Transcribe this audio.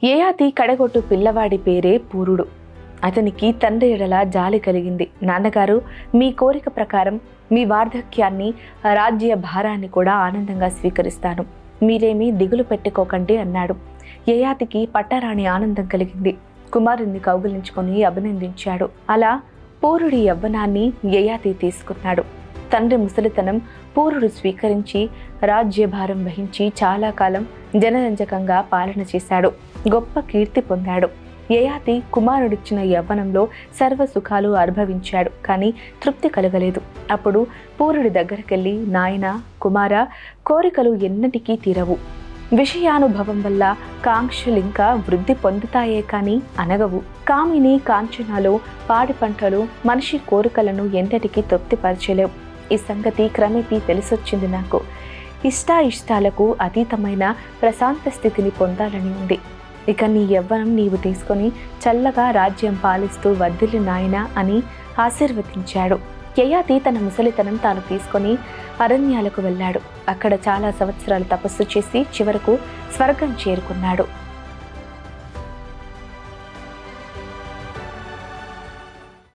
యయాతి కడగొట్టు పిల్లవాడి పేరే పూరుడు. అతనికి తండ్రి ఎడల జాలి కలిగింది. నాన్నగారు, మీ కోరిక ప్రకారం మీ వార్ధక్యాన్ని, రాజ్య భారాన్ని కూడా ఆనందంగా స్వీకరిస్తాను. మీరేమీ దిగులు పెట్టుకోకండి అన్నాడు. యయాతికి పట్టరాని ఆనందం కలిగింది. కుమారుణ్ణి కౌగిలించుకొని అభినందించాడు. అలా పూరుడి యవ్వనాన్ని యయాతి తీసుకున్నాడు. తండ్రి ముసలితనం పూరుడు స్వీకరించి రాజ్యభారం వహించి చాలా కాలం జనరంజకంగా పాలన చేశాడు. గొప్ప కీర్తి పొందాడు. యయాతి కుమారుడిచ్చిన యవ్వనంలో సర్వ సుఖాలు అనుభవించాడు. కానీ తృప్తి కలగలేదు. అప్పుడు పూరుడి దగ్గరకెళ్ళి, నాయనా, కుమారా, కోరికలు ఎన్నటికీ తీరవు. విషయానుభవం వల్ల కాంక్షలింకా వృద్ధి పొందుతాయే కానీ అనగవు. కామిని కాంచనాలు, పాడి పంటలు మనిషి కోరికలను ఎన్నటికీ తృప్తిపరచలేవు. ఈ సంగతి క్రమేపీ తెలిసొచ్చింది నాకు. ఇష్టాయిష్టాలకు అతీతమైన ప్రశాంత స్థితిని పొందాలని ఉంది. ఇక నీ యవ్వనం నీవు తీసుకొని చల్లగా రాజ్యం పాలిస్తూ వర్ధిల్లు నాయనా అని ఆశీర్వదించాడు. యయాతి తన ముసలితనం తాను తీసుకొని అరణ్యాలకు వెళ్ళాడు. అక్కడ చాలా సంవత్సరాలు తపస్సు చేసి చివరకు స్వర్గం చేరుకున్నాడు.